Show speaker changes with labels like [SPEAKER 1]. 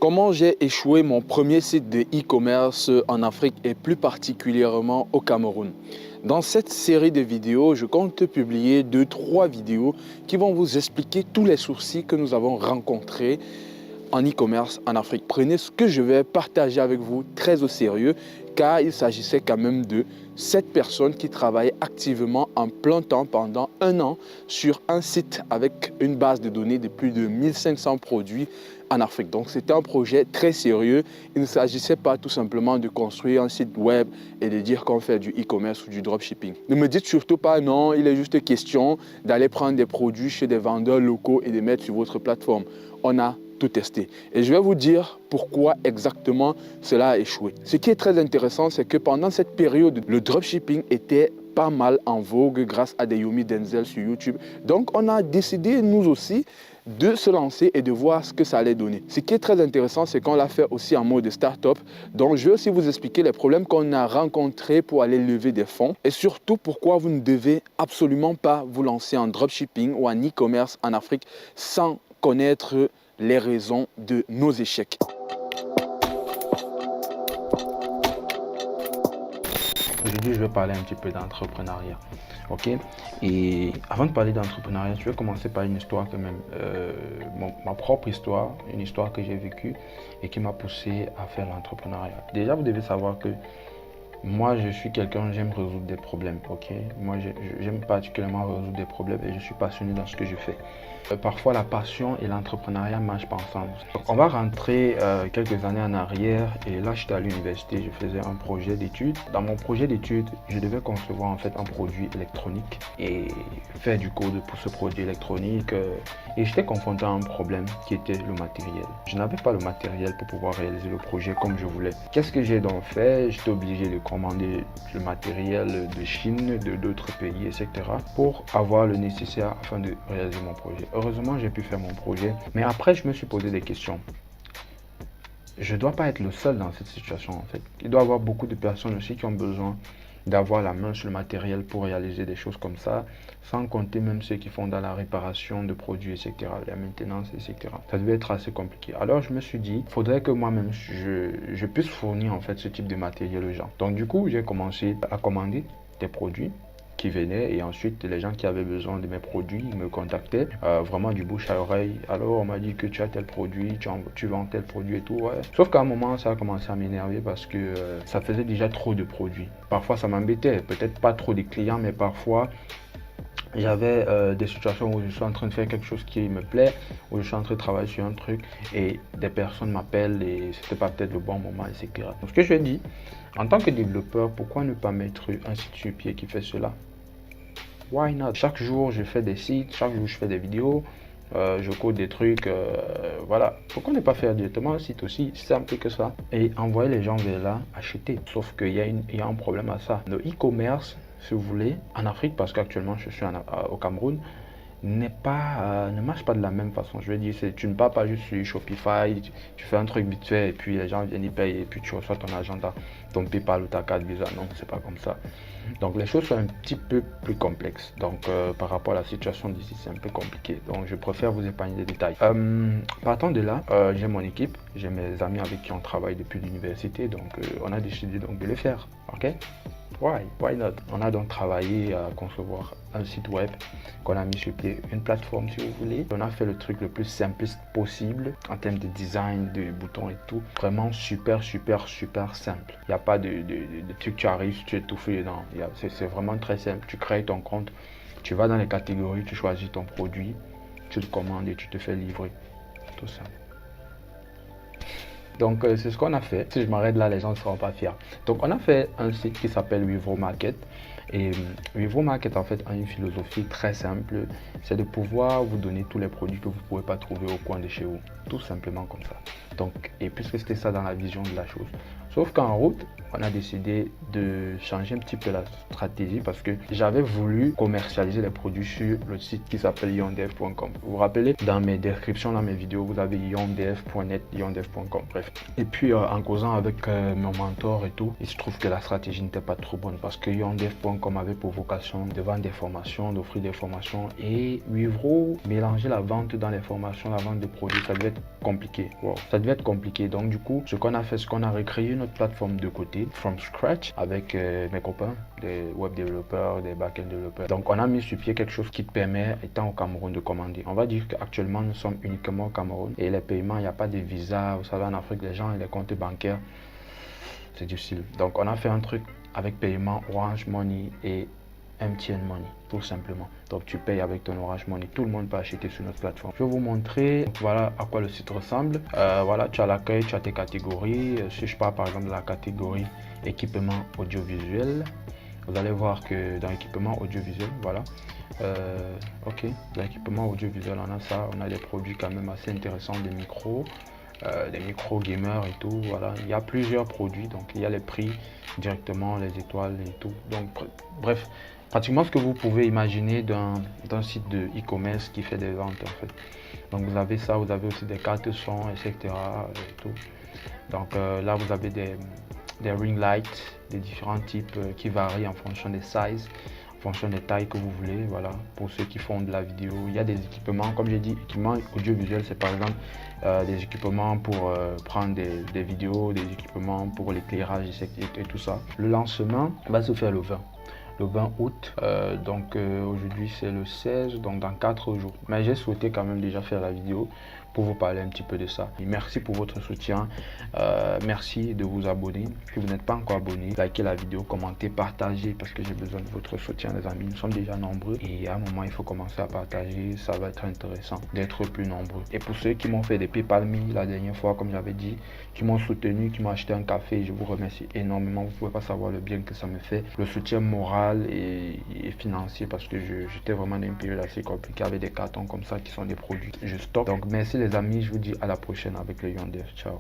[SPEAKER 1] Comment j'ai échoué mon premier site de e-commerce en Afrique et plus particulièrement au Cameroun. Dans cette série de vidéos, je compte publier 2-3 vidéos qui vont vous expliquer tous les soucis que nous avons rencontrés en e-commerce en Afrique. Prenez ce que je vais partager avec vous très au sérieux car il s'agissait quand même de 7 personnes qui travaillaient activement en plein temps pendant 1 an sur un site avec une base de données de plus de 1500 produits en Afrique. Donc c'était un projet très sérieux. Il ne s'agissait pas tout simplement de construire un site web et de dire qu'on fait du e-commerce ou du dropshipping. Ne me dites surtout pas non, il est juste question d'aller prendre des produits chez des vendeurs locaux et de mettre sur votre plateforme. On a tout testé. Et je vais vous dire pourquoi exactement cela a échoué. Ce qui est très intéressant, c'est que pendant cette période, le dropshipping était pas mal en vogue grâce à des Yomi Denzel sur YouTube. Donc on a décidé nous aussi de se lancer et de voir ce que ça allait donner. Ce qui est très intéressant, c'est qu'on l'a fait aussi en mode start-up. Donc je vais aussi vous expliquer les problèmes qu'on a rencontrés pour aller lever des fonds et surtout pourquoi vous ne devez absolument pas vous lancer en dropshipping ou en e-commerce en Afrique sans connaître les raisons de nos échecs. Aujourd'hui, je vais parler un petit peu d'entrepreneuriat. Ok. Et avant de parler d'entrepreneuriat, je vais commencer par une histoire quand même. Ma propre histoire, une histoire que j'ai vécue et qui m'a poussé à faire l'entrepreneuriat. Déjà, vous devez savoir que moi, je suis quelqu'un, j'aime résoudre des problèmes. Ok. Moi, j'aime particulièrement résoudre des problèmes et je suis passionné dans ce que je fais. Parfois, la passion et l'entrepreneuriat ne marchent pas ensemble. Donc, on va rentrer quelques années en arrière et là, j'étais à l'université, je faisais un projet d'études. Dans mon projet d'études, je devais concevoir en fait un produit électronique et faire du code pour ce produit électronique. Et j'étais confronté à un problème qui était le matériel. Je n'avais pas le matériel pour pouvoir réaliser le projet comme je voulais. Qu'est-ce que j'ai donc fait? J'étais obligé de commander le matériel de Chine, de d'autres pays, etc. pour avoir le nécessaire afin de réaliser mon projet. Heureusement, j'ai pu faire mon projet. Mais après, je me suis posé des questions. Je ne dois pas être le seul dans cette situation, en fait. Il doit y avoir beaucoup de personnes aussi qui ont besoin d'avoir la main sur le matériel pour réaliser des choses comme ça, sans compter même ceux qui font dans la réparation de produits, etc., la maintenance, etc. Ça devait être assez compliqué. Alors, je me suis dit, il faudrait que moi-même, je puisse fournir, en fait, ce type de matériel aux gens. Donc, du coup, j'ai commencé à commander des produits qui venaient et ensuite les gens qui avaient besoin de mes produits me contactaient vraiment du bouche à oreille. Alors on m'a dit que tu as tel produit, tu vends tel produit et tout, ouais. Sauf qu'à un moment ça a commencé à m'énerver parce que ça faisait déjà trop de produits. Parfois ça m'embêtait, peut-être pas trop de clients, mais parfois j'avais des situations où je suis en train de faire quelque chose qui me plaît, où je suis en train de travailler sur un truc et des personnes m'appellent et c'était pas peut-être le bon moment, etc. Donc ce que je dis, en tant que développeur, pourquoi ne pas mettre un site sur pied qui fait cela? Why not? Chaque jour, je fais des sites, chaque jour, je fais des vidéos, je code des trucs, voilà. Pourquoi ne pas faire directement un site aussi simple que ça et envoyer les gens vers là, acheter? Sauf qu'il y a un problème à ça. Le e-commerce, si vous voulez, en Afrique, parce qu'actuellement, je suis au Cameroun, ne marche pas de la même façon. Je veux dire, tu ne pars pas juste sur Shopify, tu fais un truc vite fait et puis les gens viennent y payer et puis tu reçois ton argent, ton PayPal ou ta carte Visa. Non, c'est pas comme ça. Donc les choses sont un petit peu plus complexes. Donc par rapport à la situation d'ici, c'est un peu compliqué. Donc je préfère vous épargner des détails. Partant de là, j'ai mon équipe, j'ai mes amis avec qui on travaille depuis l'université. Donc on a décidé donc de le faire. Ok? Why not? On a donc travaillé à concevoir un site web qu'on a mis sur pied, une plateforme si vous voulez. On a fait le truc le plus simpliste possible en termes de design, de boutons et tout. Vraiment super simple. Il n'y a pas de truc, tu arrives, tu étouffes dedans. C'est vraiment très simple. Tu crées ton compte, tu vas dans les catégories, tu choisis ton produit, tu le commandes et tu te fais livrer. Tout simple. Donc c'est ce qu'on a fait. Si je m'arrête là, les gens ne seront pas fiers. Donc on a fait un site qui s'appelle Wivro Market. Et Wivro Market en fait a une philosophie très simple. C'est de pouvoir vous donner tous les produits que vous ne pouvez pas trouver au coin de chez vous. Tout simplement comme ça. Donc, et puisque c'était ça dans la vision de la chose. Sauf qu'en route, on a décidé de changer un petit peu la stratégie parce que j'avais voulu commercialiser les produits sur le site qui s'appelle yondev.com. Vous vous rappelez, dans mes descriptions, dans mes vidéos, vous avez yondev.net, yondev.com, bref. Et puis en causant avec mon mentor et tout, il se trouve que la stratégie n'était pas trop bonne parce que yondev.com avait pour vocation de vendre des formations, d'offrir des formations et 8 euros, mélanger la vente dans les formations, la vente de produits, ça devait être compliqué. Wow. Ça devait être compliqué. Donc du coup, ce qu'on a fait, c'est qu'on a recréé notre plateforme de côté from scratch avec mes copains, des web développeurs, des back-end développeurs. Donc on a mis sur pied quelque chose qui te permet, étant au Cameroun, de commander. On va dire qu'actuellement nous sommes uniquement au Cameroun et les paiements, il n'y a pas de visa. Vous savez, en Afrique, les gens et les comptes bancaires, c'est difficile. Donc on a fait un truc avec paiement Orange Money et MTN Money, tout simplement. Donc tu payes avec ton Orange Money, tout le monde peut acheter sur notre plateforme. Je vais vous montrer, donc, voilà à quoi le site ressemble. Voilà, tu as l'accueil, tu as tes catégories. Si je parle par exemple de la catégorie équipement audiovisuel, vous allez voir que dans l'équipement audiovisuel, voilà, ok, dans l'équipement audiovisuel, on a ça, on a des produits quand même assez intéressants, des micros gamers et tout. Voilà, il y a plusieurs produits, donc il y a les prix directement, les étoiles et tout. Donc bref, pratiquement ce que vous pouvez imaginer d'un site de e-commerce qui fait des ventes en fait. Donc vous avez ça, vous avez aussi des cartes son, etc. Et tout. Donc là vous avez des ring lights, des différents types qui varient en fonction des sizes, en fonction des tailles que vous voulez. Voilà, pour ceux qui font de la vidéo, il y a des équipements, comme j'ai dit, équipements audiovisuels, c'est par exemple des équipements pour prendre des vidéos, des équipements pour l'éclairage et tout ça. Le lancement va se faire le 20 août, aujourd'hui c'est le 16, donc dans 4 jours. Mais j'ai souhaité quand même déjà faire la vidéo pour vous parler un petit peu de ça. Et merci pour votre soutien, merci de vous abonner. Si vous n'êtes pas encore abonné, likez la vidéo, commentez, partagez parce que j'ai besoin de votre soutien les amis. Nous sommes déjà nombreux et à un moment il faut commencer à partager, ça va être intéressant d'être plus nombreux. Et pour ceux qui m'ont fait des PayPal Me la dernière fois, comme j'avais dit, qui m'ont soutenu, qui m'ont acheté un café, je vous remercie énormément. Vous ne pouvez pas savoir le bien que ça me fait, le soutien moral et financier parce que j'étais vraiment dans une période assez compliquée avec des cartons comme ça qui sont des produits que je stocke. Donc merci les amis, je vous dis à la prochaine avec le Yondev. Ciao.